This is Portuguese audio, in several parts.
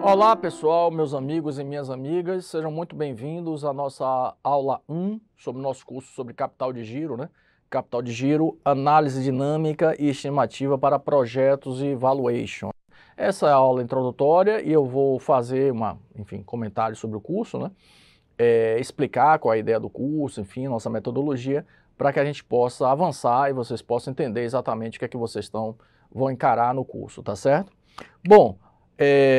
Olá pessoal, meus amigos e minhas amigas, sejam muito bem-vindos à nossa aula 1 sobre o nosso curso sobre capital de giro, né? Capital de giro, análise dinâmica e estimativa para projetos e valuation. Essa é a aula introdutória e eu vou fazer comentário sobre o curso, né? Explicar qual é a ideia do curso, enfim, nossa metodologia, para que a gente possa avançar e vocês possam entender exatamente o que é que vocês vão encarar no curso, tá certo? Bom,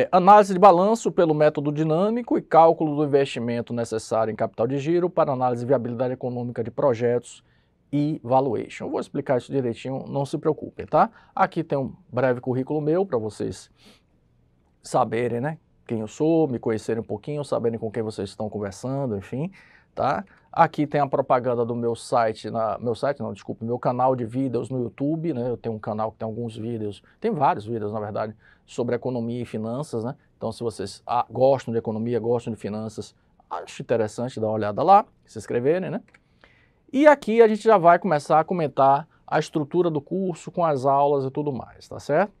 análise de balanço pelo método dinâmico e cálculo do investimento necessário em capital de giro para análise de viabilidade econômica de projetos e valuation. Eu vou explicar isso direitinho, não se preocupem, tá? Aqui tem um breve currículo meu para vocês saberem, né, quem eu sou, me conhecerem um pouquinho, saberem com quem vocês estão conversando, enfim, tá? Aqui tem a propaganda do meu meu canal de vídeos no YouTube, né? Eu tenho um canal que tem alguns vídeos, tem vários vídeos, na verdade, sobre economia e finanças, né? Então, se vocês gostam de economia, gostam de finanças, acho interessante dar uma olhada lá, se inscreverem, né? E aqui a gente já vai começar a comentar a estrutura do curso com as aulas e tudo mais, tá certo?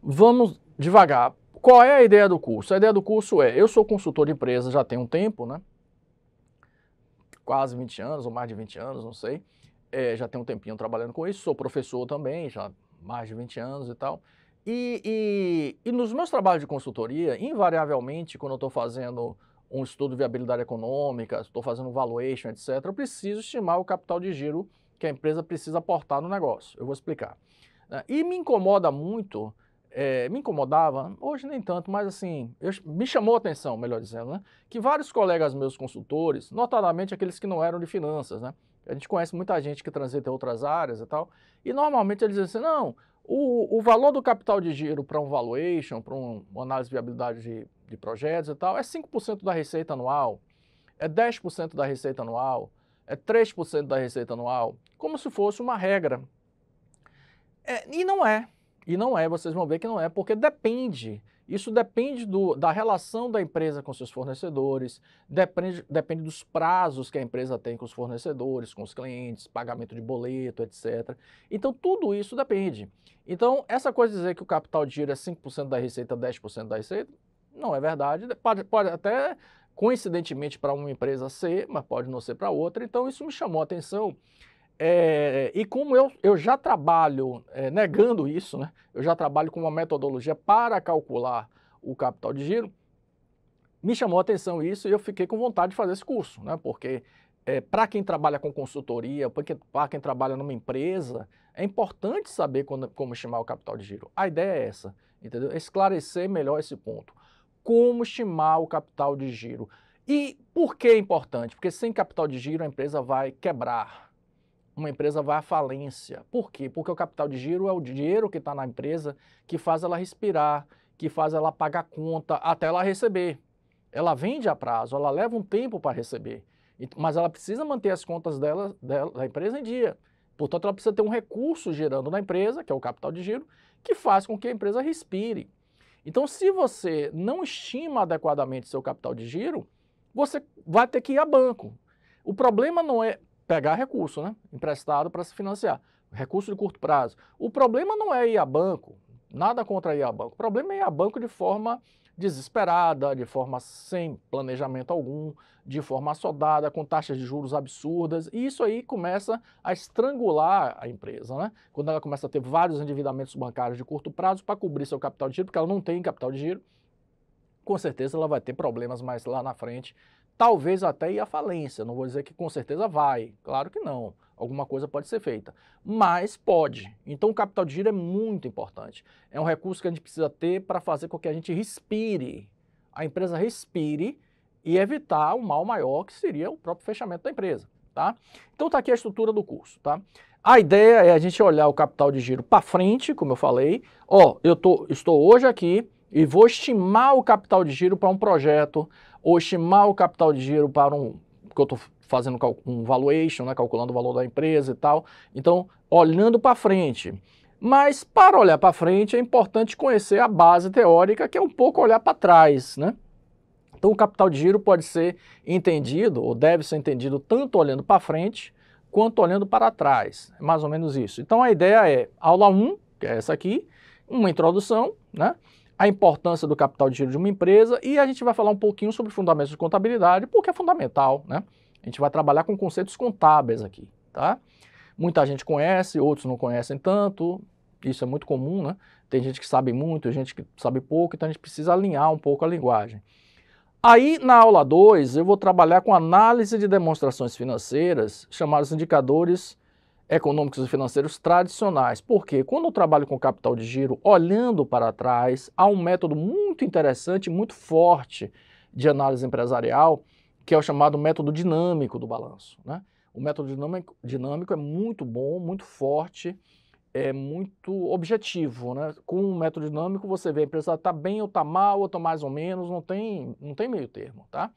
Vamos devagar. Qual é a ideia do curso? A ideia do curso eu sou consultor de empresas já tem um tempo, né? Quase 20 anos, ou mais de 20 anos, não sei. Já tem um tempinho trabalhando com isso, sou professor também, já mais de 20 anos e tal. E nos meus trabalhos de consultoria, invariavelmente, quando eu estou fazendo um estudo de viabilidade econômica, estou fazendo valuation, etc., eu preciso estimar o capital de giro que a empresa precisa aportar no negócio. Eu vou explicar. E me incomoda muito, me incomodava, hoje nem tanto, mas assim, me chamou a atenção, melhor dizendo, né, que vários colegas meus consultores, notadamente aqueles que não eram de finanças, né, a gente conhece muita gente que transita em outras áreas e tal, e normalmente eles dizem assim, não, o valor do capital de giro para um valuation, para uma análise de viabilidade de projetos e tal, é 5% da receita anual, é 10% da receita anual, é 3% da receita anual, como se fosse uma regra. E não é, vocês vão ver que não é, porque isso depende da relação da empresa com seus fornecedores, depende dos prazos que a empresa tem com os fornecedores, com os clientes, pagamento de boleto, etc. Então, tudo isso depende. Então, essa coisa de dizer que o capital de giro é 5% da receita, 10% da receita, não é verdade. Pode até, coincidentemente, para uma empresa ser, mas pode não ser para outra. Então, isso me chamou a atenção. E como eu já trabalho negando isso, né? Eu já trabalho com uma metodologia para calcular o capital de giro, me chamou a atenção isso e eu fiquei com vontade de fazer esse curso, né? Porque para quem trabalha com consultoria, para quem trabalha numa empresa, é importante saber como estimar o capital de giro. A ideia é essa, entendeu? Esclarecer melhor esse ponto. Como estimar o capital de giro. E por que é importante? Porque sem capital de giro a empresa vai quebrar. Uma empresa vai à falência. Por quê? Porque o capital de giro é o dinheiro que está na empresa que faz ela respirar, que faz ela pagar conta até ela receber. Ela vende a prazo, ela leva um tempo para receber, mas ela precisa manter as contas da empresa em dia. Portanto, ela precisa ter um recurso gerando na empresa, que é o capital de giro, que faz com que a empresa respire. Então, se você não estima adequadamente seu capital de giro, você vai ter que ir a banco. O problema não é pegar recurso, né, emprestado para se financiar, recurso de curto prazo. O problema não é ir a banco, nada contra ir a banco, o problema é ir a banco de forma desesperada, de forma sem planejamento algum, de forma assodada, com taxas de juros absurdas, e isso aí começa a estrangular a empresa, né? Quando ela começa a ter vários endividamentos bancários de curto prazo para cobrir seu capital de giro, porque ela não tem capital de giro, com certeza ela vai ter problemas mais lá na frente, talvez até ir à falência, não vou dizer que com certeza vai, claro que não, alguma coisa pode ser feita, mas pode. Então o capital de giro é muito importante, é um recurso que a gente precisa ter para fazer com que a gente respire, a empresa respire e evitar um mal maior que seria o próprio fechamento da empresa, tá? Então tá aqui a estrutura do curso, tá? A ideia é a gente olhar o capital de giro para frente, como eu falei, estou hoje aqui e vou estimar o capital de giro para um projeto, ou estimar o capital de giro para que eu estou fazendo um valuation, né, calculando o valor da empresa e tal. Então, olhando para frente. Mas para olhar para frente é importante conhecer a base teórica, que é um pouco olhar para trás, né? Então, o capital de giro pode ser entendido, ou deve ser entendido, tanto olhando para frente, quanto olhando para trás. É mais ou menos isso. Então, a ideia é, aula 1, que é essa aqui, uma introdução, né? a importância do capital de giro de uma empresa e a gente vai falar um pouquinho sobre fundamentos de contabilidade, porque é fundamental, né? A gente vai trabalhar com conceitos contábeis aqui, tá? Muita gente conhece, outros não conhecem tanto, isso é muito comum, né? Tem gente que sabe muito, gente que sabe pouco, então a gente precisa alinhar um pouco a linguagem. Aí, na aula 2, eu vou trabalhar com análise de demonstrações financeiras, chamados indicadores econômicos e financeiros tradicionais. Por quê? Quando eu trabalho com capital de giro, olhando para trás, há um método muito interessante, muito forte de análise empresarial, que é o chamado método dinâmico do balanço, né? O método dinâmico é muito bom, muito forte, é muito objetivo, né? Com o método dinâmico você vê a empresa está bem ou está mal ou está mais ou menos, não tem meio termo, tá?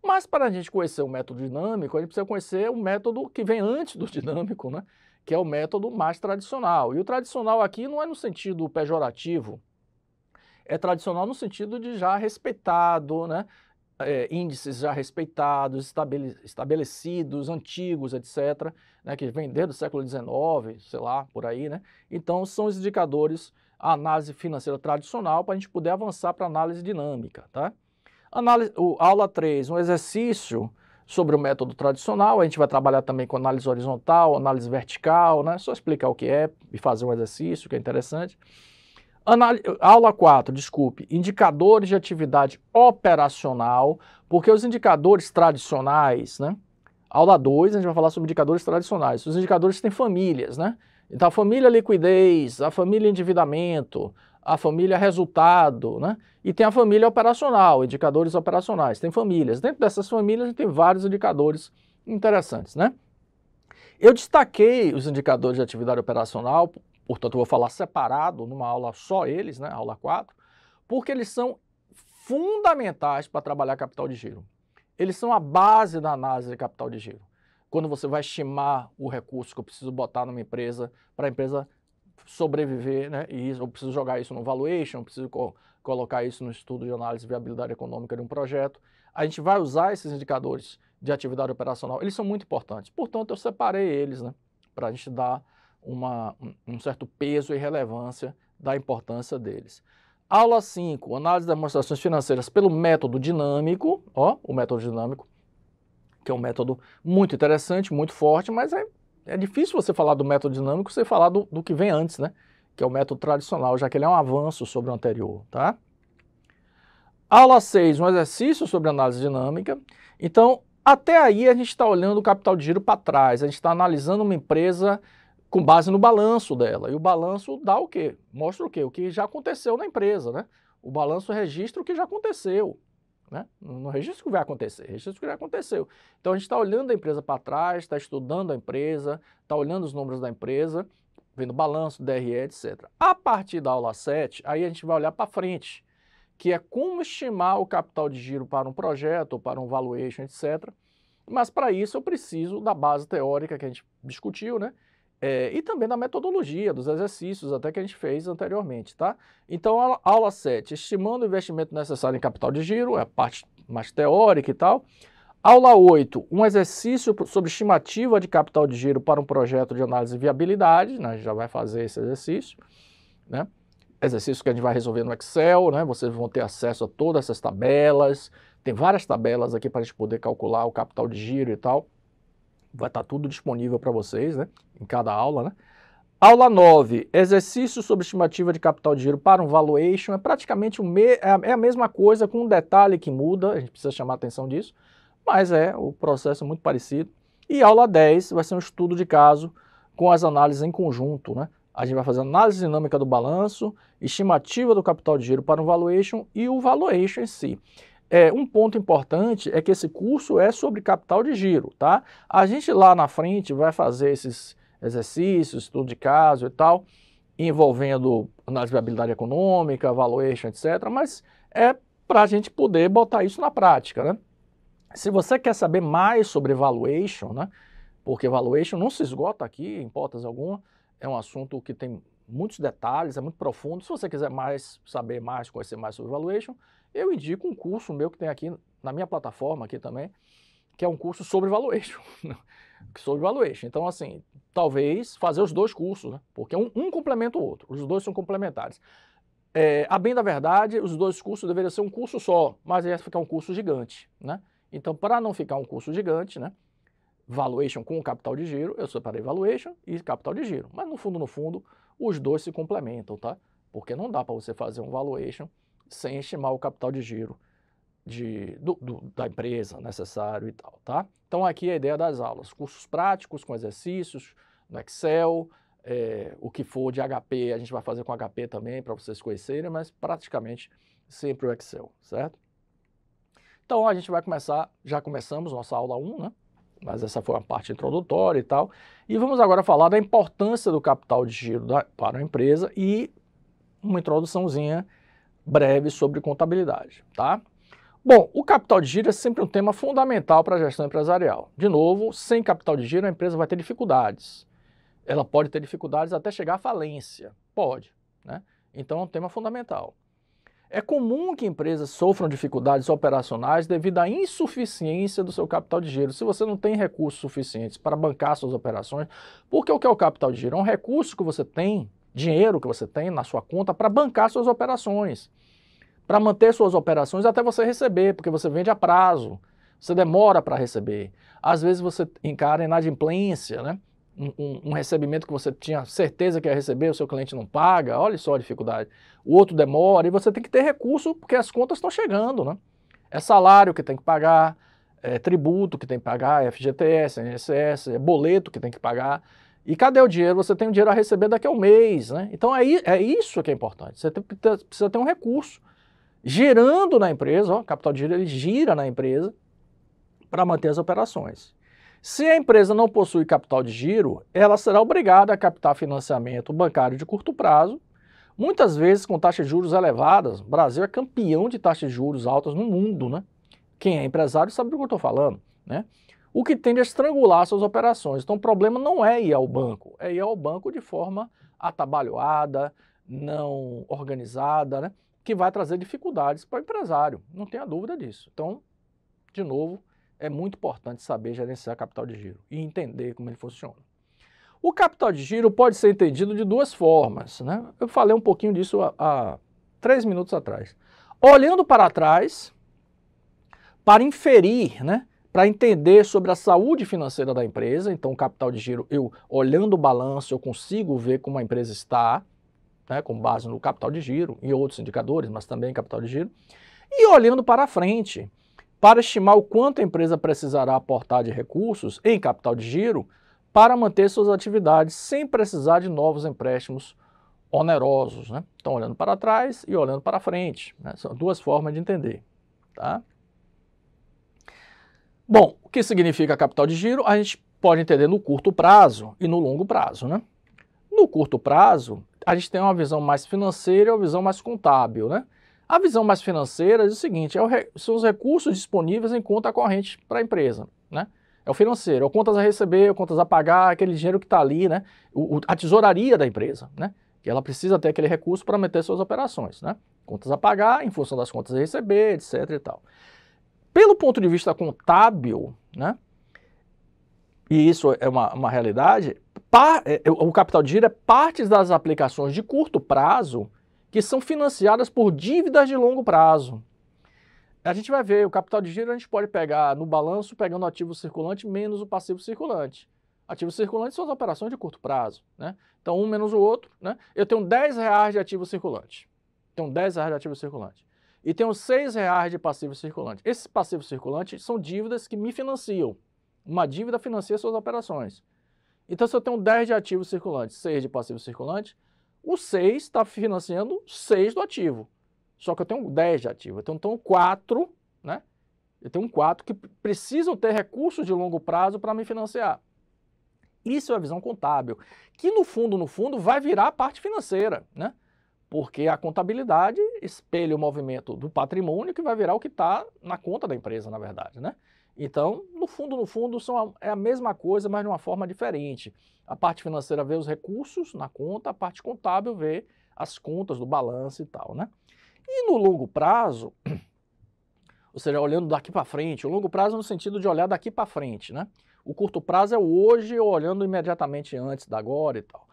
Mas para a gente conhecer o método dinâmico, a gente precisa conhecer o método que vem antes do dinâmico, né? Que é o método mais tradicional. E o tradicional aqui não é no sentido pejorativo, é tradicional no sentido de já respeitado, né? Índices já respeitados, estabelecidos, antigos, etc., né, que vem desde o século XIX, sei lá, por aí, né? Então, são os indicadores, a análise financeira tradicional, para a gente poder avançar para a análise dinâmica, tá? Aula 3, um exercício sobre o método tradicional, a gente vai trabalhar também com análise horizontal, análise vertical, né? Só explicar o que é e fazer um exercício, que é interessante. Aula 4, desculpe, indicadores de atividade operacional, porque os indicadores tradicionais, né? Aula 2, a gente vai falar sobre indicadores tradicionais. Os indicadores têm famílias, né? Então, a família liquidez, a família endividamento, a família resultado, né? E tem a família operacional, indicadores operacionais. Tem famílias. Dentro dessas famílias, a gente tem vários indicadores interessantes, né? Eu destaquei os indicadores de atividade operacional, portanto, eu vou falar separado, numa aula só eles, né, aula 4, porque eles são fundamentais para trabalhar capital de giro. Eles são a base da análise de capital de giro. Quando você vai estimar o recurso que eu preciso botar numa empresa, para a empresa sobreviver, né, e eu preciso jogar isso no valuation, eu preciso colocar isso no estudo de análise de viabilidade econômica de um projeto, a gente vai usar esses indicadores de atividade operacional, eles são muito importantes. Portanto, eu separei eles, né, para a gente dar um certo peso e relevância da importância deles. Aula 5, análise de demonstrações financeiras pelo método dinâmico, ó, o método dinâmico, que é um método muito interessante, muito forte, mas é difícil você falar do método dinâmico sem falar do que vem antes, né? Que é o método tradicional, já que ele é um avanço sobre o anterior, tá? Aula 6, um exercício sobre análise dinâmica. Então, até aí a gente está olhando o capital de giro para trás, a gente está analisando uma empresa com base no balanço dela. E o balanço dá o quê? Mostra o quê? O que já aconteceu na empresa, né? O balanço registra o que já aconteceu, né? Não registra o que vai acontecer, registra o que já aconteceu. Então a gente está olhando a empresa para trás, está estudando a empresa, está olhando os números da empresa, vendo balanço, DRE, etc. A partir da aula 7, aí a gente vai olhar para frente, que é como estimar o capital de giro para um projeto, ou para um valuation, etc. Mas para isso eu preciso da base teórica que a gente discutiu, né? E também da metodologia, dos exercícios até que a gente fez anteriormente, tá? Então, aula 7, estimando o investimento necessário em capital de giro, é a parte mais teórica e tal. Aula 8, um exercício sobre estimativa de capital de giro para um projeto de análise de viabilidade, né? A gente já vai fazer esse exercício, né? Exercício que a gente vai resolver no Excel, né? Vocês vão ter acesso a todas essas tabelas, tem várias tabelas aqui para a gente poder calcular o capital de giro e tal. Vai estar tudo disponível para vocês, né? Em cada aula, né? Aula 9, exercício sobre estimativa de capital de giro para um valuation. É praticamente a mesma coisa, com um detalhe que muda, a gente precisa chamar a atenção disso, mas o processo é muito parecido. E aula 10 vai ser um estudo de caso com as análises em conjunto, né? A gente vai fazer análise dinâmica do balanço, estimativa do capital de giro para um valuation e o valuation em si. Um ponto importante é que esse curso é sobre capital de giro, tá? A gente lá na frente vai fazer esses exercícios, estudo de caso e tal, envolvendo análise de viabilidade econômica, valuation, etc. Mas é para a gente poder botar isso na prática, né? Se você quer saber mais sobre valuation, né? Porque valuation não se esgota aqui, em hipótese alguma, é um assunto que tem muitos detalhes, é muito profundo. Se você quiser saber mais, conhecer mais sobre valuation, eu indico um curso meu que tem aqui na minha plataforma aqui também, que é um curso sobre valuation. Sobre valuation. Então, assim, talvez fazer os dois cursos, né? Porque um complementa o outro, os dois são complementares. A bem da verdade, os dois cursos deveriam ser um curso só, mas ia ficar um curso gigante, né? Então, para não ficar um curso gigante, né? Valuation com capital de giro, eu separei valuation e capital de giro. Mas no fundo, os dois se complementam, tá? Porque não dá para você fazer um valuation sem estimar o capital de giro da empresa necessário e tal, tá? Então aqui a ideia das aulas, cursos práticos com exercícios no Excel, o que for de HP a gente vai fazer com HP também para vocês conhecerem, mas praticamente sempre o Excel, certo? Então a gente vai começar, já começamos nossa aula 1, né? Mas essa foi uma parte introdutória e tal. E vamos agora falar da importância do capital de giro para a empresa e uma introduçãozinha breve sobre contabilidade, tá? Bom, o capital de giro é sempre um tema fundamental para a gestão empresarial. De novo, sem capital de giro a empresa vai ter dificuldades. Ela pode ter dificuldades até chegar à falência. Pode, né? Então é um tema fundamental. É comum que empresas sofram dificuldades operacionais devido à insuficiência do seu capital de giro. Se você não tem recursos suficientes para bancar suas operações, porque o que é o capital de giro? É um recurso que você tem, dinheiro que você tem na sua conta para bancar suas operações, para manter suas operações até você receber, porque você vende a prazo, você demora para receber. Às vezes você encara inadimplência, né? Um recebimento que você tinha certeza que ia receber, o seu cliente não paga, olha só a dificuldade. O outro demora e você tem que ter recurso porque as contas estão chegando, né? É salário que tem que pagar, é tributo que tem que pagar, é FGTS, INSS, é boleto que tem que pagar. E cadê o dinheiro? Você tem o dinheiro a receber daqui a um mês, né? Então é isso que é importante. Você precisa ter um recurso girando na empresa, ó, o capital de giro ele gira na empresa para manter as operações. Se a empresa não possui capital de giro, ela será obrigada a captar financiamento bancário de curto prazo, muitas vezes com taxas de juros elevadas. O Brasil é campeão de taxas de juros altas no mundo, né? Quem é empresário sabe do que eu estou falando, né? O que tende a estrangular suas operações. Então o problema não é ir ao banco, é ir ao banco de forma atabalhoada, não organizada, né? Que vai trazer dificuldades para o empresário, não tenha dúvida disso. Então, de novo, é muito importante saber gerenciar capital de giro e entender como ele funciona. O capital de giro pode ser entendido de duas formas, né? Eu falei um pouquinho disso há 3 minutos atrás. Olhando para trás, para inferir, né? Para entender sobre a saúde financeira da empresa, então o capital de giro, olhando o balanço, eu consigo ver como a empresa está, né? Com base no capital de giro e outros indicadores, mas também capital de giro. E olhando para frente, para estimar o quanto a empresa precisará aportar de recursos em capital de giro para manter suas atividades sem precisar de novos empréstimos onerosos, né? Então, olhando para trás e olhando para frente, né? São duas formas de entender, tá? Bom, o que significa capital de giro? A gente pode entender no curto prazo e no longo prazo, né? No curto prazo, a gente tem uma visão mais financeira e uma visão mais contábil, né? A visão mais financeira diz o seguinte, são os recursos disponíveis em conta corrente para a empresa, né? É o financeiro, é o contas a receber, é contas a pagar, aquele dinheiro que está ali, né? A tesouraria da empresa, né? Que ela precisa ter aquele recurso para manter suas operações, né? Contas a pagar em função das contas a receber, etc e tal. Pelo ponto de vista contábil, né? E isso é uma realidade, o capital de giro é parte das aplicações de curto prazo que são financiadas por dívidas de longo prazo. A gente vai ver, o capital de giro a gente pode pegar no balanço, pegando o ativo circulante menos o passivo circulante. Ativo circulante são as operações de curto prazo, né? Então, um menos o outro, né? Eu tenho R$10 de ativo circulante. Tenho R$10 de ativo circulante. E tenho R$6 de passivo circulante. Esses passivos circulantes são dívidas que me financiam. Uma dívida financia suas operações. Então, se eu tenho 10 de ativo circulante, 6 de passivo circulante, o 6 está financiando 6 do ativo. Só que eu tenho 10 de ativo. Então, eu tenho 4, né? Eu tenho 4 que precisam ter recursos de longo prazo para me financiar. Isso é a visão contábil, que no fundo, vai virar a parte financeira, né? Porque a contabilidade espelha o movimento do patrimônio que vai virar o que está na conta da empresa, na verdade, né? Então, no fundo, é a mesma coisa, mas de uma forma diferente. A parte financeira vê os recursos na conta, a parte contábil vê as contas do balanço e tal, né? E no longo prazo, ou seja, olhando daqui para frente, o longo prazo no sentido de olhar daqui para frente, né? O curto prazo é o hoje, olhando imediatamente antes da agora e tal.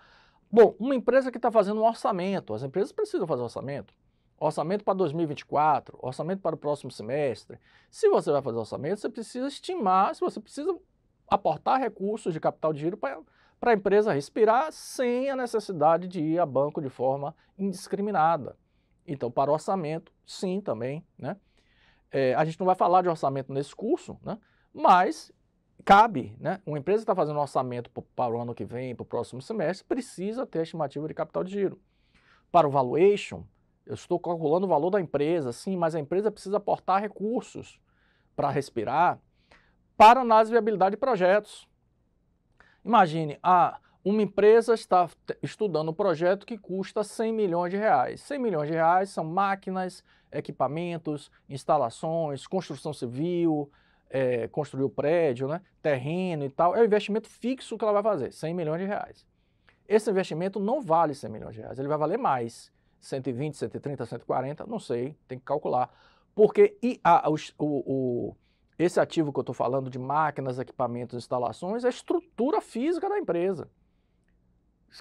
Bom, uma empresa que está fazendo um orçamento, as empresas precisam fazer orçamento. Orçamento para 2024, orçamento para o próximo semestre. Se você vai fazer orçamento, você precisa estimar, se você precisa aportar recursos de capital de giro para a empresa respirar sem a necessidade de ir a banco de forma indiscriminada. Então, para orçamento, sim, também, né? A gente não vai falar de orçamento nesse curso, né? Mas cabe, né? Uma empresa que está fazendo um orçamento para o ano que vem, para o próximo semestre, precisa ter a estimativa de capital de giro. Para o valuation, eu estou calculando o valor da empresa, sim, mas a empresa precisa aportar recursos para respirar para análise de viabilidade de projetos. Imagine, uma empresa está estudando um projeto que custa 100 milhões de reais. 100 milhões de reais são máquinas, equipamentos, instalações, construção civil, construir o prédio, né, terreno e tal. É o investimento fixo que ela vai fazer, 100 milhões de reais. Esse investimento não vale 100 milhões de reais, ele vai valer mais, 120, 130, 140, não sei, tem que calcular. Porque esse ativo que eu estou falando de máquinas, equipamentos, instalações, é a estrutura física da empresa,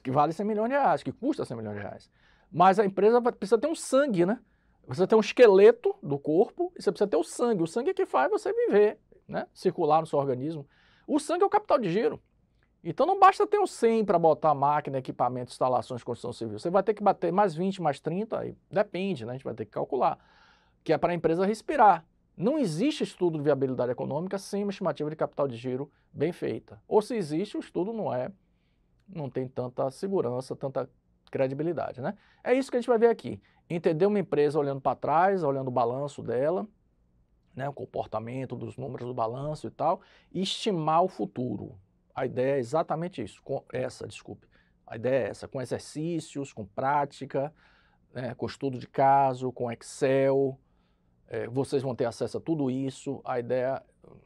que vale 100 milhões de reais, que custa 100 milhões de reais. Mas a empresa precisa ter um sangue, né? Você tem um esqueleto do corpo e você precisa ter o sangue. O sangue é que faz você viver, né? Circular no seu organismo. O sangue é o capital de giro. Então não basta ter um 100 para botar máquina, equipamento, instalações, construção civil. Você vai ter que bater mais 20, mais 30, aí depende, né? A gente vai ter que calcular, que é para a empresa respirar. Não existe estudo de viabilidade econômica sem uma estimativa de capital de giro bem feita. Ou se existe, o estudo não tem tanta segurança, tanta credibilidade, né? É isso que a gente vai ver aqui. Entender uma empresa olhando para trás, olhando o balanço dela, né, o comportamento dos números do balanço e tal, e estimar o futuro. A ideia é exatamente isso, a ideia é essa, com exercícios, com prática, né, com estudo de caso, com Excel, vocês vão ter acesso a tudo isso, a ideia,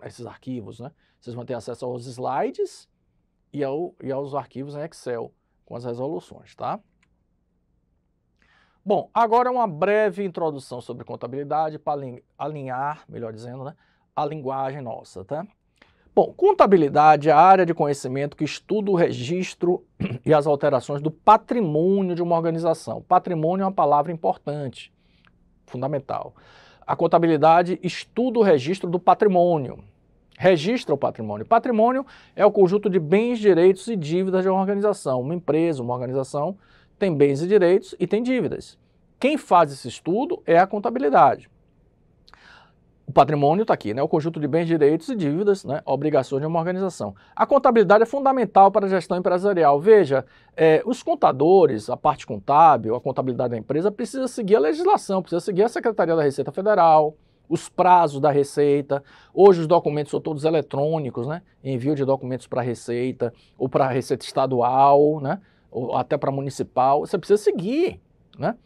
esses arquivos, né? Vocês vão ter acesso aos slides e aos arquivos em Excel, com as resoluções, tá? Bom, agora uma breve introdução sobre contabilidade para alinhar, melhor dizendo, né, a linguagem nossa, tá? Bom, contabilidade é a área de conhecimento que estuda o registro e as alterações do patrimônio de uma organização. Patrimônio é uma palavra importante, fundamental. A contabilidade estuda o registro do patrimônio. Registra o patrimônio. Patrimônio é o conjunto de bens, direitos e dívidas de uma organização. Uma empresa, uma organização tem bens e direitos e tem dívidas. Quem faz esse estudo é a contabilidade. O patrimônio está aqui, né? O conjunto de bens, direitos e dívidas, né? Obrigações de uma organização. A contabilidade é fundamental para a gestão empresarial. Veja, os contadores, a parte contábil, a contabilidade da empresa precisa seguir a legislação, precisa seguir a Secretaria da Receita Federal, os prazos da Receita. Hoje os documentos são todos eletrônicos, né? Envio de documentos para a Receita ou para a Receita Estadual, né? Ou até para a municipal. Você precisa seguir, né,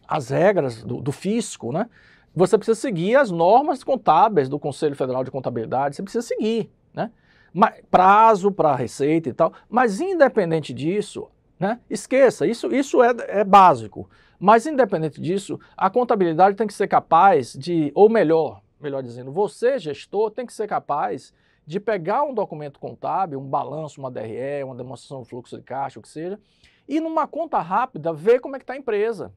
as regras do fisco, né? Você precisa seguir as normas contábeis do Conselho Federal de Contabilidade, você precisa seguir, né? Prazo para a Receita e tal, mas independente disso, né? Esqueça, isso é básico, mas independente disso, a contabilidade tem que ser capaz de, ou melhor dizendo, você, gestor, tem que ser capaz de pegar um documento contábil, um balanço, uma DRE, uma demonstração de fluxo de caixa, o que seja, e numa conta rápida ver como é que está a empresa.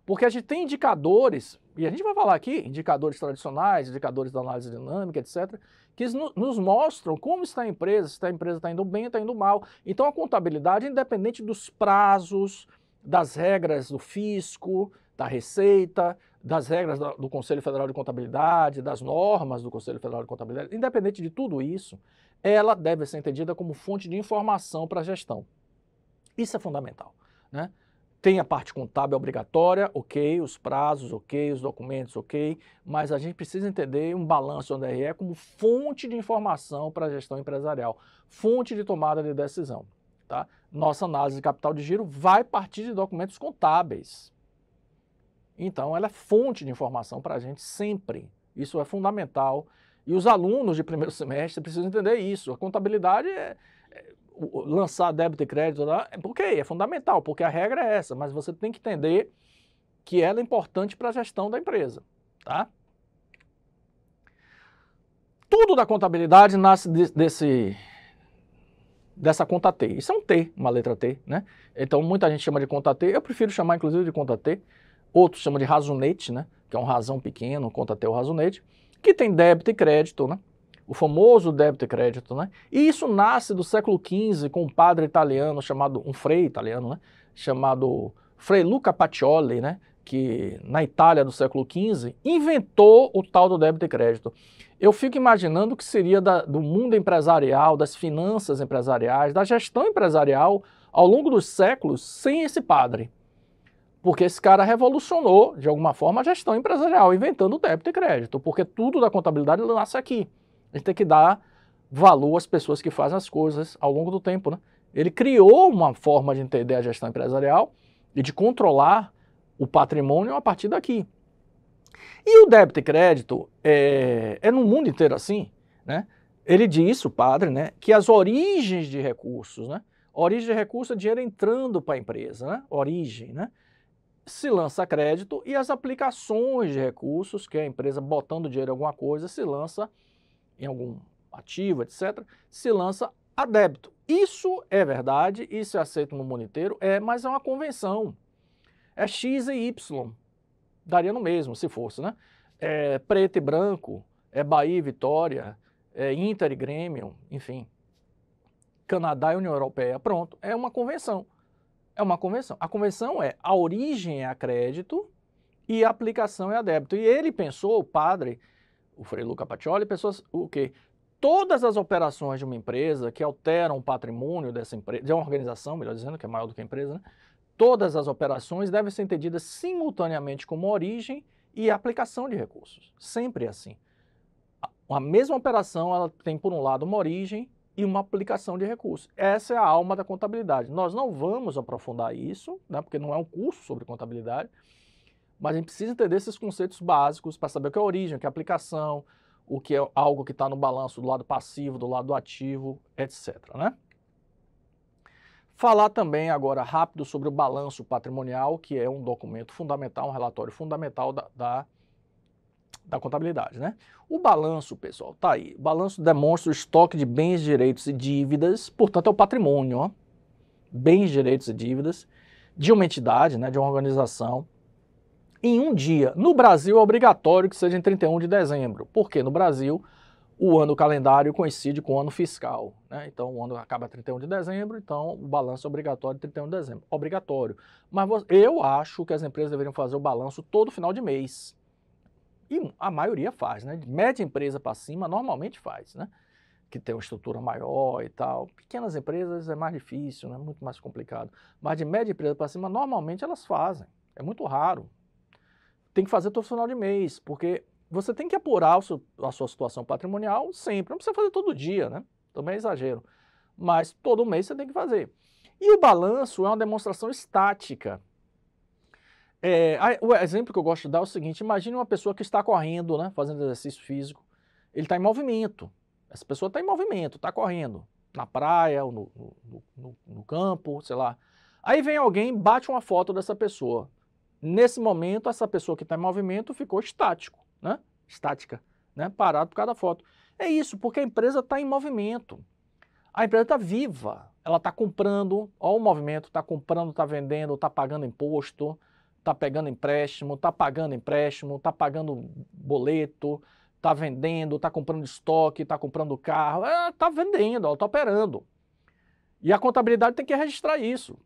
Porque a gente tem indicadores, e a gente vai falar aqui, indicadores tradicionais, indicadores da análise dinâmica, etc., que nos mostram como está a empresa, se a empresa está indo bem ou está indo mal. Então a contabilidade, independente dos prazos, das regras do fisco, da Receita, das regras do Conselho Federal de Contabilidade, das normas do Conselho Federal de Contabilidade, independente de tudo isso, ela deve ser entendida como fonte de informação para a gestão. Isso é fundamental, né? Tem a parte contábil obrigatória, ok, os prazos, ok, os documentos, ok, mas a gente precisa entender um balanço onde é como fonte de informação para a gestão empresarial, fonte de tomada de decisão, tá? Nossa análise de capital de giro vai partir de documentos contábeis. Então, ela é fonte de informação para a gente sempre. Isso é fundamental. E os alunos de primeiro semestre precisam entender isso. A contabilidade lançar débito e crédito, ok, é fundamental, porque a regra é essa, mas você tem que entender que ela é importante para a gestão da empresa, tá? Tudo da contabilidade nasce dessa conta T. Isso é um T, uma letra T, né? Então muita gente chama de conta T, eu prefiro chamar inclusive de conta T. Outros chamam de razonete, né? Que é um razão pequeno, conta T ou razonete, que tem débito e crédito, né? O famoso débito e crédito, né? E isso nasce do século XV com um padre italiano chamado, um frei italiano, né? Chamado Frei Luca Pacioli, né? Que na Itália do século XV inventou o tal do débito e crédito. Eu fico imaginando o que seria do mundo empresarial, das finanças empresariais, da gestão empresarial ao longo dos séculos sem esse padre. Porque esse cara revolucionou, de alguma forma, a gestão empresarial, inventando o débito e crédito, porque tudo da contabilidade nasce aqui. A gente tem que dar valor às pessoas que fazem as coisas ao longo do tempo, né? Ele criou uma forma de entender a gestão empresarial e de controlar o patrimônio a partir daqui. E o débito e crédito é no mundo inteiro assim, né? Ele diz, o padre, né, que as origens de recursos, né? Origem de recurso é dinheiro entrando para a empresa, né? Origem, né? Se lança crédito e as aplicações de recursos, que é a empresa botando dinheiro em alguma coisa, se lança em algum ativo, etc., se lança a débito. Isso é verdade, isso é aceito no mundo inteiro, mas é uma convenção. É X e Y. Daria no mesmo, se fosse, né? É preto e branco, é Bahia e Vitória, é Inter e Grêmio, enfim. Canadá e União Europeia, pronto. É uma convenção. É uma convenção. A convenção é a origem é a crédito e a aplicação é a débito. E ele pensou, o padre, o Frei Luca Pacioli, pensou o quê? Todas as operações de uma empresa que alteram o patrimônio dessa empresa, de uma organização, melhor dizendo, que é maior do que a empresa, né? Todas as operações devem ser entendidas simultaneamente como origem e aplicação de recursos. Sempre assim. A mesma operação ela tem, por um lado, uma origem e uma aplicação de recursos. Essa é a alma da contabilidade. Nós não vamos aprofundar isso, né, porque não é um curso sobre contabilidade, mas a gente precisa entender esses conceitos básicos para saber o que é origem, o que é aplicação, o que é algo que está no balanço do lado passivo, do lado ativo, etc., né? Falar também agora rápido sobre o balanço patrimonial, que é um documento fundamental, um relatório fundamental da contabilidade, né? O balanço, pessoal, tá aí. O balanço demonstra o estoque de bens, direitos e dívidas, portanto é o patrimônio, ó. Bens, direitos e dívidas de uma entidade, né, de uma organização, em um dia. No Brasil é obrigatório que seja em 31 de dezembro, porque no Brasil o ano calendário coincide com o ano fiscal, né? Então o ano acaba 31 de dezembro, então o balanço é obrigatório 31 de dezembro. Obrigatório. Mas eu acho que as empresas deveriam fazer o balanço todo final de mês. E a maioria faz, né? De média empresa para cima normalmente faz, né? Que tem uma estrutura maior e tal. Pequenas empresas é mais difícil, né? Muito mais complicado. Mas de média empresa para cima normalmente elas fazem. É muito raro. Tem que fazer todo final de mês, porque você tem que apurar a sua situação patrimonial sempre. Não precisa fazer todo dia, né? Também é exagero. Mas todo mês você tem que fazer. E o balanço é uma demonstração estática. O exemplo que eu gosto de dar é o seguinte: imagine uma pessoa que está correndo, né? Fazendo exercício físico. Ele está em movimento. Essa pessoa está em movimento, está correndo. Na praia, ou no campo, sei lá. Aí vem alguém, bate uma foto dessa pessoa. Nesse momento, essa pessoa que está em movimento ficou estática, né? Parado por causa da foto. É isso, porque a empresa está em movimento. A empresa está viva. Ela está comprando, olha o movimento, está comprando, está vendendo, está pagando imposto, está pegando empréstimo, está pagando empréstimo, está pagando boleto, está vendendo, está comprando estoque, está comprando carro, está vendendo, ela está operando. E a contabilidade tem que registrar isso,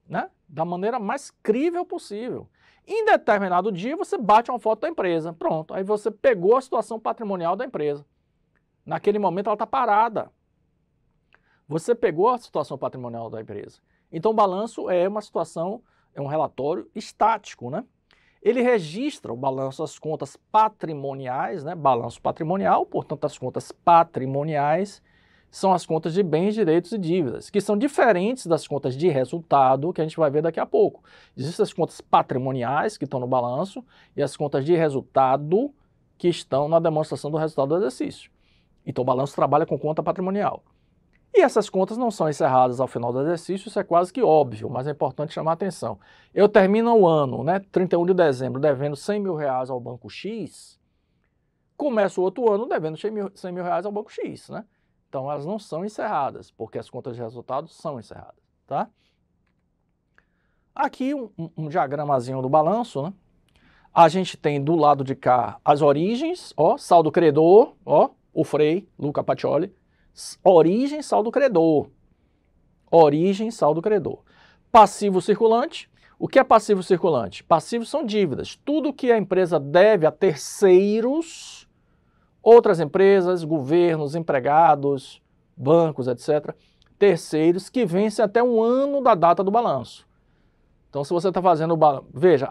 né? Da maneira mais crível possível. Em determinado dia, você bate uma foto da empresa. Pronto, aí você pegou a situação patrimonial da empresa. Naquele momento, ela está parada. Você pegou a situação patrimonial da empresa. Então, o balanço é uma situação, é um relatório estático, né? Ele registra o balanço, as contas patrimoniais, né? Balanço patrimonial, portanto, as contas patrimoniais são as contas de bens, direitos e dívidas, que são diferentes das contas de resultado, que a gente vai ver daqui a pouco. Existem as contas patrimoniais, que estão no balanço, e as contas de resultado, que estão na demonstração do resultado do exercício. Então, o balanço trabalha com conta patrimonial. E essas contas não são encerradas ao final do exercício, isso é quase que óbvio, mas é importante chamar a atenção. Eu termino o ano, né, 31 de dezembro, devendo R$100 mil ao banco X, começo o outro ano devendo R$100 mil ao banco X, né? Então, Então, elas não são encerradas, porque as contas de resultados são encerradas, tá? Aqui um diagramazinho do balanço, né? A gente tem do lado de cá as origens, ó, saldo credor, ó, o Frei, Luca Pacioli, origem, saldo credor. Origem, saldo credor. Passivo circulante. O que é passivo circulante? Passivos são dívidas. Tudo que a empresa deve a terceiros, outras empresas, governos, empregados, bancos, etc. Terceiros que vencem até um ano da data do balanço. Então, se você está fazendo o balanço, veja,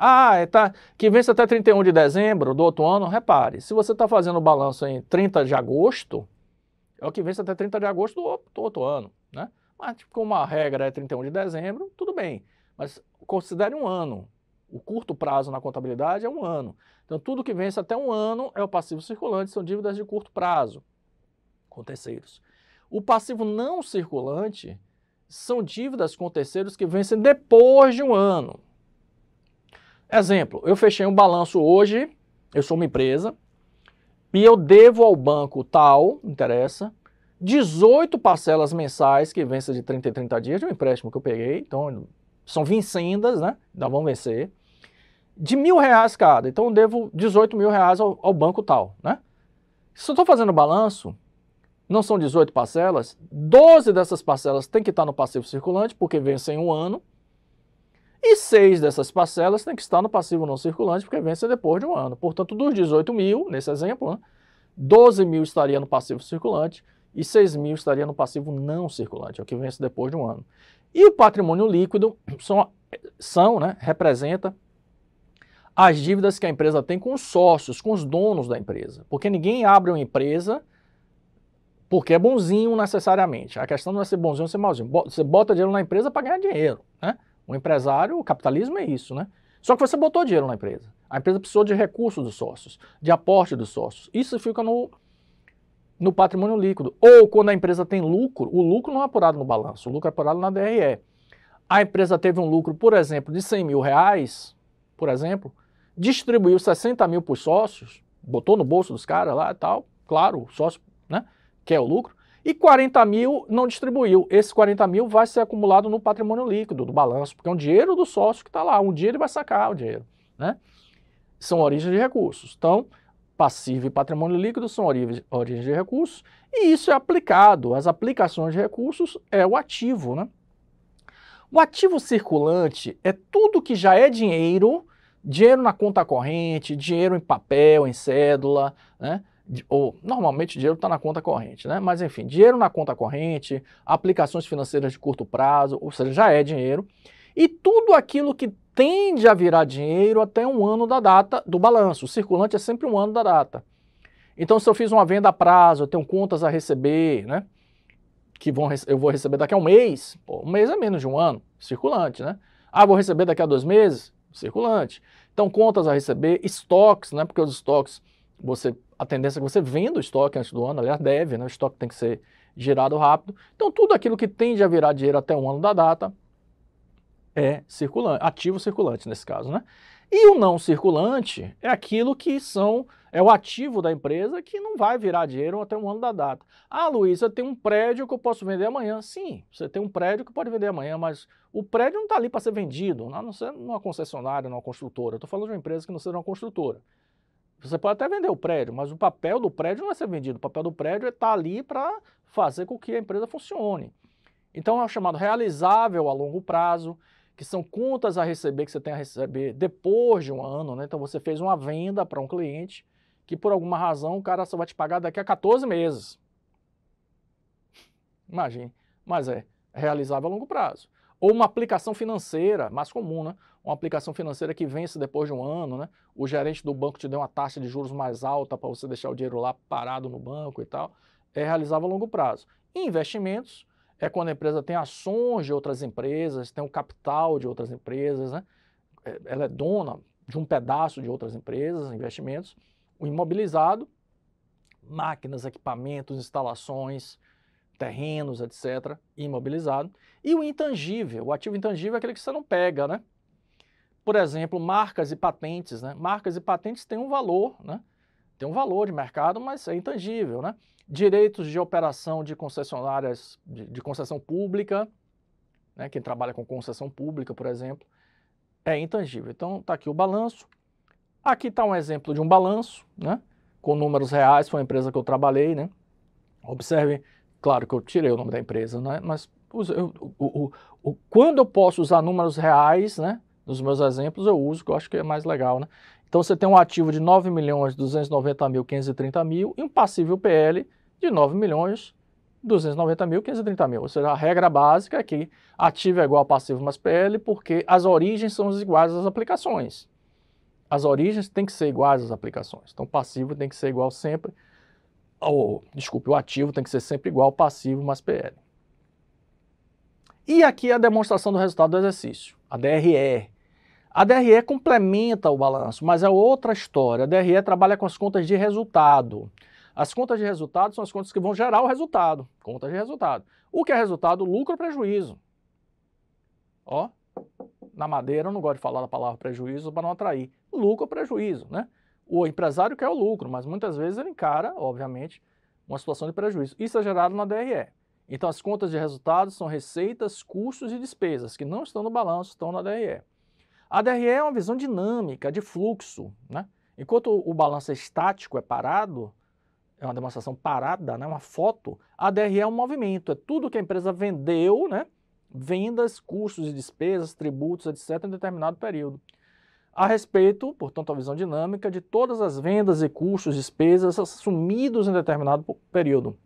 que vence até 31 de dezembro do outro ano, repare, se você está fazendo o balanço em 30 de agosto, é o que vence até 30 de agosto do outro ano, né? Mas, como a regra é 31 de dezembro, tudo bem, mas considere um ano. O curto prazo na contabilidade é um ano. Então, tudo que vence até um ano é o passivo circulante, são dívidas de curto prazo, com terceiros. O passivo não circulante são dívidas com terceiros que vencem depois de um ano. Exemplo, eu fechei um balanço hoje, eu sou uma empresa, e eu devo ao banco tal, interessa, 18 parcelas mensais que vencem de 30 em 30 dias de um empréstimo que eu peguei, então são vincendas, né? Ainda vão vencer, de R$1.000 cada, então eu devo R$18.000 ao banco tal, né? Se eu estou fazendo balanço, não são 18 parcelas, 12 dessas parcelas tem que estar no passivo circulante, porque vence em um ano, e 6 dessas parcelas tem que estar no passivo não circulante, porque vence depois de um ano. Portanto, dos 18.000, nesse exemplo, né, 12.000 estaria no passivo circulante e 6.000 estaria no passivo não circulante, é o que vence depois de um ano. E o patrimônio líquido representa as dívidas que a empresa tem com os sócios, com os donos da empresa, porque ninguém abre uma empresa porque é bonzinho necessariamente. A questão não é ser bonzinho ou ser malzinho. Você bota dinheiro na empresa para ganhar dinheiro, né? O empresário, o capitalismo é isso, né? Só que você botou dinheiro na empresa. A empresa precisou de recursos dos sócios, de aporte dos sócios. Isso fica no patrimônio líquido. Ou quando a empresa tem lucro, o lucro não é apurado no balanço, o lucro é apurado na DRE. A empresa teve um lucro, por exemplo, de R$100.000, por exemplo, distribuiu 60 mil para os sócios, botou no bolso dos caras lá e tal, claro, o sócio, né? Que é o lucro, e 40 mil não distribuiu. Esse 40 mil vai ser acumulado no patrimônio líquido do balanço, porque é um dinheiro do sócio que está lá. Um dia ele vai sacar o dinheiro, né? São origens de recursos. Então, passivo e patrimônio líquido são origens de recursos, e isso é aplicado. As aplicações de recursos é o ativo, né? O ativo circulante é tudo que já é dinheiro, dinheiro na conta corrente, dinheiro em papel, em cédula, né? Ou normalmente o dinheiro está na conta corrente, né? Mas enfim, dinheiro na conta corrente, aplicações financeiras de curto prazo, ou seja, já é dinheiro, e tudo aquilo que tende a virar dinheiro até um ano da data do balanço. O circulante é sempre um ano da data. Então, se eu fiz uma venda a prazo, eu tenho contas a receber, né? Que eu vou receber daqui a um mês, pô, um mês é menos de um ano, circulante, né? Vou receber daqui a 2 meses, circulante. Então, contas a receber, estoques, né? Porque os estoques, a tendência é que você venda o estoque antes do ano, aliás, deve, né? O estoque tem que ser girado rápido. Então, tudo aquilo que tende a virar dinheiro até um ano da data é circulante, ativo circulante nesse caso, né? E o não circulante é aquilo que é o ativo da empresa que não vai virar dinheiro até um ano da data. Luiz, eu tenho um prédio que eu posso vender amanhã. Sim, você tem um prédio que pode vender amanhã, mas o prédio não está ali para ser vendido, a não ser numa concessionária, numa construtora. Eu estou falando de uma empresa que não seja uma construtora. Você pode até vender o prédio, mas o papel do prédio não é ser vendido. O papel do prédio é estar ali para fazer com que a empresa funcione. Então é o chamado realizável a longo prazo, que são contas a receber que você tem a receber depois de um ano, né? Então você fez uma venda para um cliente que por alguma razão o cara só vai te pagar daqui a 14 meses. Imagine, mas é realizável a longo prazo. Ou uma aplicação financeira, mais comum, né? Uma aplicação financeira que vence depois de um ano, né? O gerente do banco te deu uma taxa de juros mais alta para você deixar o dinheiro lá parado no banco e tal. É realizável a longo prazo. Investimentos é quando a empresa tem ações de outras empresas, tem o capital de outras empresas, né? Ela é dona de um pedaço de outras empresas, investimentos. O imobilizado, máquinas, equipamentos, instalações, terrenos, etc., imobilizado. E o intangível, o ativo intangível é aquele que você não pega, né? Por exemplo, marcas e patentes, né? Marcas e patentes têm um valor, né? tem um valor de mercado, mas é intangível, né? Direitos de operação de concessionárias de concessão pública, né? Quem trabalha com concessão pública, por exemplo, é intangível. Então, está aqui o balanço. Aqui está um exemplo de um balanço, né? Com números reais, foi uma empresa que eu trabalhei, né? Observe, claro que eu tirei o nome da empresa, né? Mas quando eu posso usar números reais, né? Nos meus exemplos eu uso, que eu acho que é mais legal, né? Então você tem um ativo de 9.290.530 e um passível PL de 9.290.530. Ou seja, a regra básica é que ativo é igual a passivo mais PL, porque as origens são iguais às aplicações. As origens têm que ser iguais às aplicações. Então o passivo tem que ser igual sempre, desculpe, o ativo tem que ser sempre igual ao passivo mais PL. E aqui a demonstração do resultado do exercício, a DRE. A DRE complementa o balanço, mas é outra história. A DRE trabalha com as contas de resultado. As contas de resultado são as contas que vão gerar o resultado. Contas de resultado. O que é resultado? Lucro ou prejuízo. Ó, na madeira eu não gosto de falar a palavra prejuízo para não atrair. Lucro ou prejuízo, né? O empresário quer o lucro, mas muitas vezes ele encara, obviamente, uma situação de prejuízo. Isso é gerado na DRE. Então as contas de resultados são receitas, custos e despesas, que não estão no balanço, estão na DRE. A DRE é uma visão dinâmica, de fluxo, né? Enquanto o balanço é estático, é parado, é uma demonstração parada, né? Uma foto, a DRE é um movimento, é tudo que a empresa vendeu, né? Vendas, custos e despesas, tributos, etc., em determinado período. A respeito, portanto, a visão dinâmica de todas as vendas e custos, despesas assumidos em determinado período.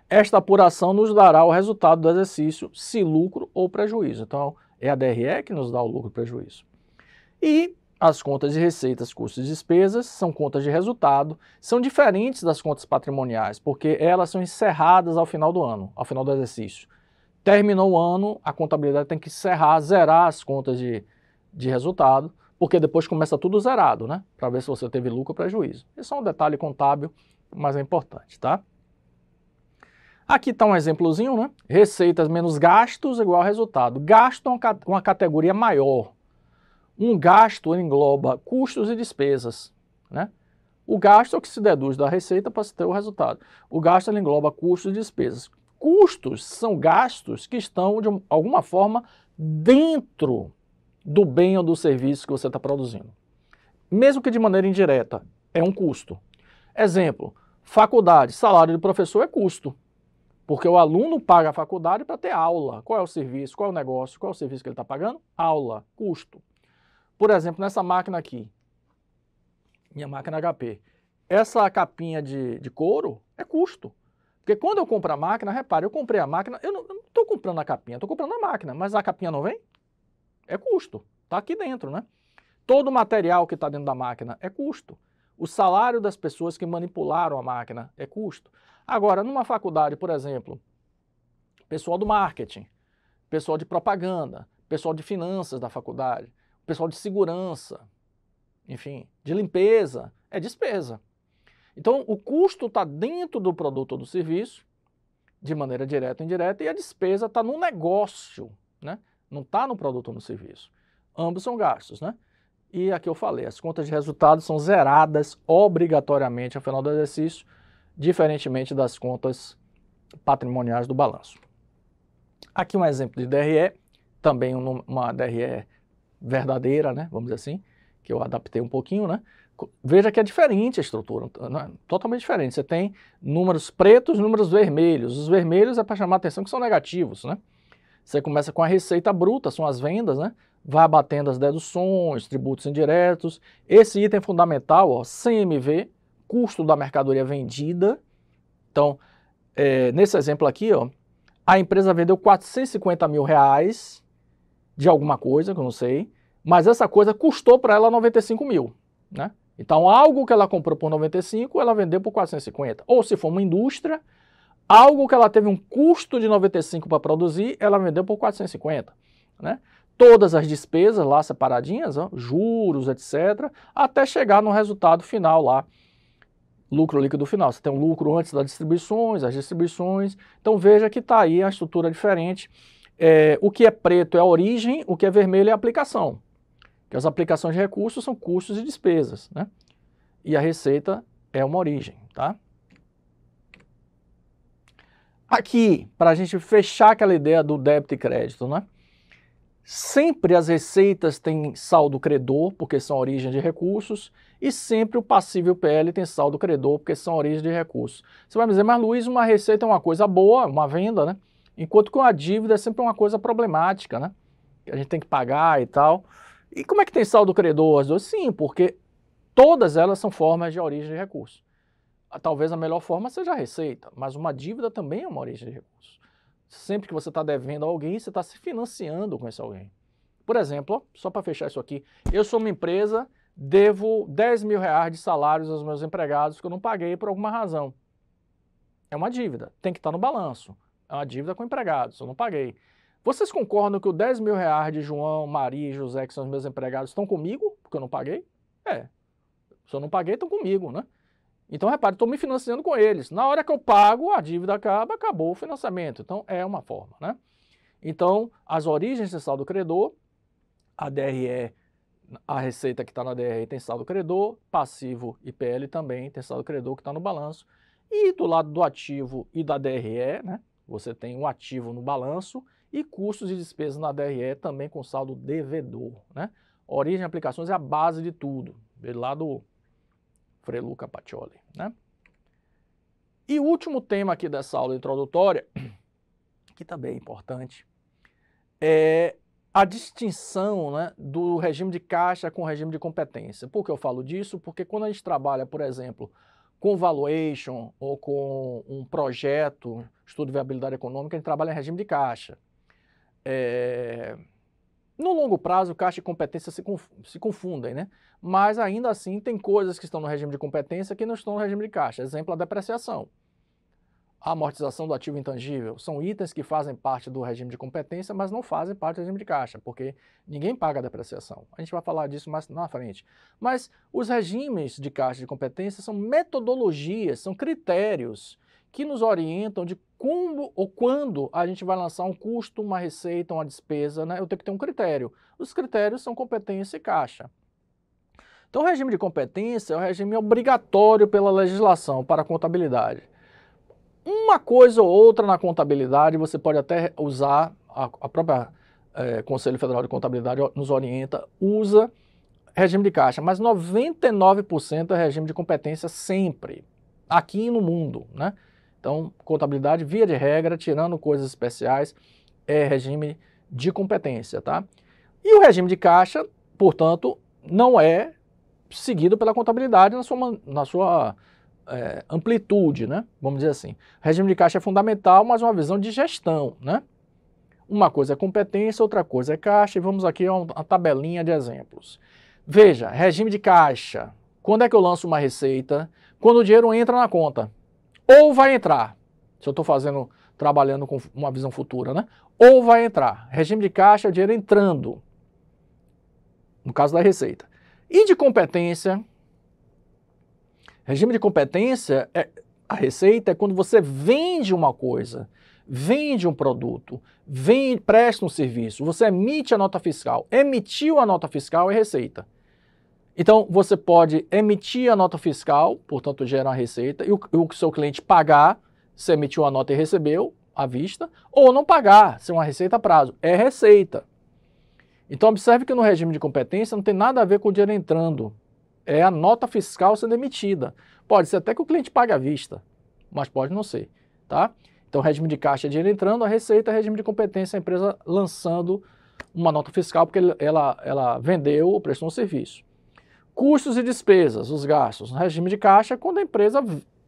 Esta apuração nos dará o resultado do exercício, se lucro ou prejuízo. Então, é a DRE que nos dá o lucro e prejuízo. E as contas de receitas, custos e despesas são contas de resultado, são diferentes das contas patrimoniais, porque elas são encerradas ao final do ano, ao final do exercício. Terminou o ano, a contabilidade tem que encerrar, zerar as contas de resultado, porque depois começa tudo zerado, né? Para ver se você teve lucro ou prejuízo. Esse é um detalhe contábil, mas é importante, tá? Aqui está um exemplozinho, né? Receitas menos gastos igual a resultado. Gasto é uma categoria maior. Um gasto engloba custos e despesas, né? O gasto é o que se deduz da receita para se ter o resultado. O gasto engloba custos e despesas. Custos são gastos que estão, de alguma forma, dentro do bem ou do serviço que você está produzindo. Mesmo que de maneira indireta, é um custo. Exemplo, faculdade, salário de professor é custo. Porque o aluno paga a faculdade para ter aula. Qual é o serviço? Qual é o negócio? Qual é o serviço que ele está pagando? Aula, custo. Por exemplo, nessa máquina aqui, minha máquina HP, essa capinha de couro é custo. Porque quando eu compro a máquina, repare, eu comprei a máquina, eu não estou comprando a capinha, estou comprando a máquina, mas a capinha não vem? É custo, está aqui dentro, né? Todo o material que está dentro da máquina é custo. O salário das pessoas que manipularam a máquina é custo. Agora, numa faculdade, por exemplo, pessoal do marketing, pessoal de propaganda, pessoal de finanças da faculdade, pessoal de segurança, enfim, de limpeza, é despesa. Então, o custo está dentro do produto ou do serviço, de maneira direta ou indireta, e a despesa está no negócio, né? Não está no produto ou no serviço. Ambos são gastos, né? E aqui eu falei, as contas de resultados são zeradas obrigatoriamente ao final do exercício, diferentemente das contas patrimoniais do balanço. Aqui um exemplo de DRE, também uma DRE verdadeira, né? Vamos dizer assim, que eu adaptei um pouquinho, né? Veja que é diferente a estrutura, né? Totalmente diferente. Você tem números pretos e números vermelhos. Os vermelhos é para chamar a atenção que são negativos, né? Você começa com a receita bruta, são as vendas, né? Vai abatendo as deduções, tributos indiretos. Esse item fundamental, ó, CMV, custo da mercadoria vendida. Então, nesse exemplo aqui, ó, a empresa vendeu 450 mil reais de alguma coisa, que eu não sei, mas essa coisa custou para ela 95 mil, né? Então, algo que ela comprou por 95, ela vendeu por 450. Ou se for uma indústria, algo que ela teve um custo de 95 para produzir, ela vendeu por 450, né? Todas as despesas lá separadinhas, ó, juros, etc., até chegar no resultado final lá, lucro líquido final. Você tem um lucro antes das distribuições, as distribuições. Então veja que está aí a estrutura diferente. O que é preto é a origem, o que é vermelho é a aplicação. Que as aplicações de recursos são custos e despesas, né? e a receita é uma origem, tá? Aqui, para a gente fechar aquela ideia do débito e crédito, né? Sempre as receitas têm saldo credor, porque são origem de recursos, e sempre o passivo e o PL tem saldo credor, porque são origem de recursos. Você vai me dizer, mas Luiz, uma receita é uma coisa boa, uma venda, né? Enquanto que uma dívida é sempre uma coisa problemática, né? Que a gente tem que pagar e tal. E como é que tem saldo credor as duas? Sim, porque todas elas são formas de origem de recursos. Talvez a melhor forma seja a receita, mas uma dívida também é uma origem de recursos. Sempre que você está devendo a alguém, você está se financiando com esse alguém. Por exemplo, ó, só para fechar isso aqui, eu sou uma empresa, devo 10 mil reais de salários aos meus empregados que eu não paguei por alguma razão. É uma dívida, tem que estar no balanço. É uma dívida com empregados, eu não paguei. Vocês concordam que os 10 mil reais de João, Maria e José, que são os meus empregados, estão comigo, porque eu não paguei? É. Se eu não paguei, estão comigo, né? Então, repare, estou me financiando com eles. Na hora que eu pago, a dívida acaba, acabou o financiamento. Então, é uma forma, né? Então, as origens de saldo credor, a DRE, a receita que está na DRE tem saldo credor, passivo e PL também tem saldo credor que está no balanço. E do lado do ativo e da DRE, né? Você tem um ativo no balanço e custos e despesas na DRE também com saldo devedor, né? Origem e aplicações é a base de tudo. Veio lá do Frei Luca Pacioli, né? E o último tema aqui dessa aula introdutória, que também é importante, é a distinção, né, do regime de caixa com o regime de competência. Por que eu falo disso? Porque quando a gente trabalha, por exemplo, com valuation ou com um projeto, estudo de viabilidade econômica, a gente trabalha em regime de caixa. No longo prazo, caixa e competência se confundem, né? Mas ainda assim tem coisas que estão no regime de competência que não estão no regime de caixa. Exemplo, a depreciação. A amortização do ativo intangível são itens que fazem parte do regime de competência, mas não fazem parte do regime de caixa, porque ninguém paga a depreciação. A gente vai falar disso mais na frente. Mas os regimes de caixa de competência são metodologias, são critérios que nos orientam de como ou quando a gente vai lançar um custo, uma receita, uma despesa, né? Eu tenho que ter um critério. Os critérios são competência e caixa. Então, o regime de competência é o regime obrigatório pela legislação para a contabilidade. Uma coisa ou outra na contabilidade, você pode até usar, a própria Conselho Federal de Contabilidade nos orienta, usa regime de caixa, mas 99% é regime de competência sempre, aqui e no mundo, né? Então, contabilidade, via de regra, tirando coisas especiais, é regime de competência, tá? E o regime de caixa, portanto, não é seguido pela contabilidade na sua amplitude, né? Vamos dizer assim. Regime de caixa é fundamental, mas uma visão de gestão, né? Uma coisa é competência, outra coisa é caixa, e vamos aqui a uma tabelinha de exemplos. Veja, regime de caixa. Quando é que eu lanço uma receita? Quando o dinheiro entra na conta. Ou vai entrar, se eu estou trabalhando com uma visão futura, né? Ou vai entrar. Regime de caixa é o dinheiro entrando, no caso da receita. E de competência, regime de competência, a receita é quando você vende uma coisa, vende um produto, presta um serviço, você emite a nota fiscal. Emitiu a nota fiscal é receita. Então, você pode emitir a nota fiscal, portanto, gera uma receita, e o seu cliente pagar, se emitiu a nota e recebeu à vista, ou não pagar, se é uma receita a prazo, é receita. Então, observe que no regime de competência não tem nada a ver com o dinheiro entrando, é a nota fiscal sendo emitida. Pode ser até que o cliente pague à vista, mas pode não ser, tá? Então, regime de caixa é dinheiro entrando, a receita é regime de competência, a empresa lançando uma nota fiscal porque ela vendeu ou prestou um serviço. Custos e despesas, os gastos. No regime de caixa é quando a empresa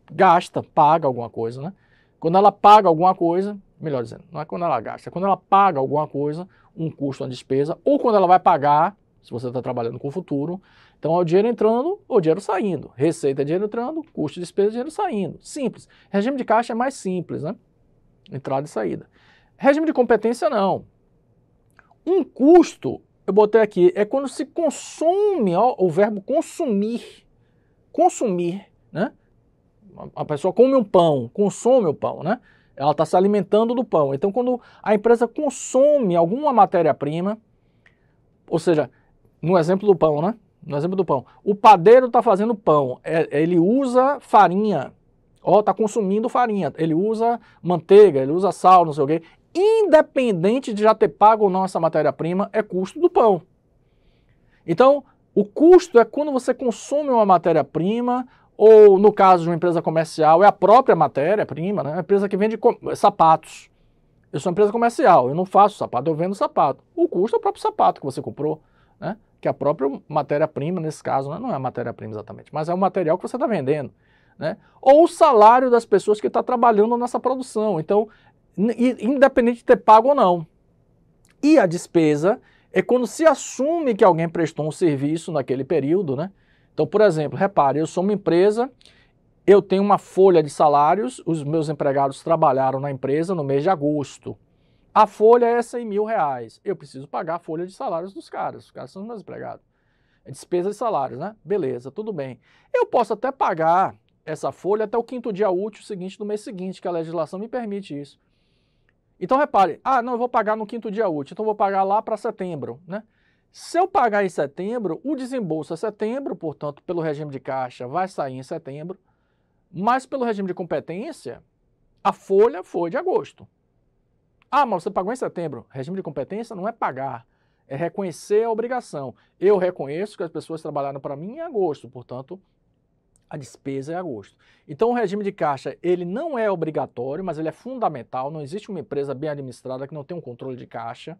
gasta, paga alguma coisa, né? Quando ela paga alguma coisa, melhor dizendo, não é quando ela gasta, é quando ela paga alguma coisa, um custo, uma despesa, ou quando ela vai pagar, se você está trabalhando com o futuro. Então, é o dinheiro entrando ou o dinheiro saindo. Receita é dinheiro entrando, custo e despesa é dinheiro saindo. Simples. Regime de caixa é mais simples, né? Entrada e saída. Regime de competência, não. Um custo, eu botei aqui, é quando se consome, ó, o verbo consumir. Consumir, né? A pessoa come um pão, consome o pão, né? Ela está se alimentando do pão. Então, quando a empresa consome alguma matéria-prima, ou seja, no exemplo do pão, né? No exemplo do pão. O padeiro está fazendo pão, ele usa farinha, está consumindo farinha, ele usa manteiga, ele usa sal, não sei o quê. Independente de já ter pago ou não essa matéria-prima, é custo do pão. Então, o custo é quando você consome uma matéria-prima, ou no caso de uma empresa comercial, é a própria matéria-prima, né? A empresa que vende sapatos. Eu sou uma empresa comercial, eu não faço sapato, eu vendo sapato. O custo é o próprio sapato que você comprou, né? Que é a própria matéria-prima, nesse caso, né? Não é a matéria-prima exatamente, mas é o material que você está vendendo, né? Ou o salário das pessoas que estão trabalhando nessa produção. Então, independente de ter pago ou não. E a despesa é quando se assume que alguém prestou um serviço naquele período, né? Então, por exemplo, repare, eu sou uma empresa, eu tenho uma folha de salários, os meus empregados trabalharam na empresa no mês de agosto. A folha é R$100.000. Eu preciso pagar a folha de salários dos caras. Os caras são os meus empregados. É despesa de salários, né? Beleza, tudo bem. Eu posso até pagar essa folha até o 5º dia útil seguinte do mês seguinte, que a legislação me permite isso. Então, repare, não, eu vou pagar no 5º dia útil, então eu vou pagar lá para setembro, né? Se eu pagar em setembro, o desembolso é setembro, portanto, pelo regime de caixa vai sair em setembro, mas pelo regime de competência, a folha foi de agosto. Mas você pagou em setembro. Regime de competência não é pagar, é reconhecer a obrigação. Eu reconheço que as pessoas trabalharam para mim em agosto, portanto, a despesa é agosto. Então, o regime de caixa, ele não é obrigatório, mas ele é fundamental. Não existe uma empresa bem administrada que não tenha um controle de caixa.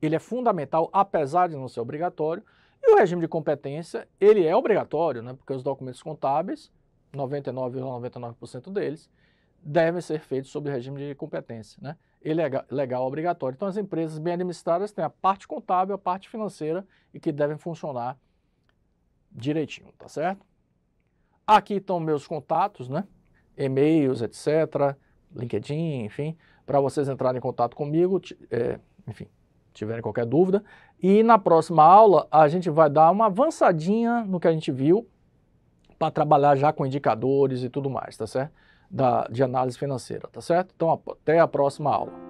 Ele é fundamental, apesar de não ser obrigatório. E o regime de competência, ele é obrigatório, né? Porque os documentos contábeis, 99,99% deles, devem ser feitos sob o regime de competência, né? Ele é legal, obrigatório. Então, as empresas bem administradas têm a parte contábil, a parte financeira e que devem funcionar direitinho, tá certo? Aqui estão meus contatos, né? E-mails, etc., LinkedIn, enfim, para vocês entrarem em contato comigo, enfim, tiverem qualquer dúvida. E na próxima aula a gente vai dar uma avançadinha no que a gente viu para trabalhar já com indicadores e tudo mais, tá certo? De análise financeira, tá certo? Então até a próxima aula.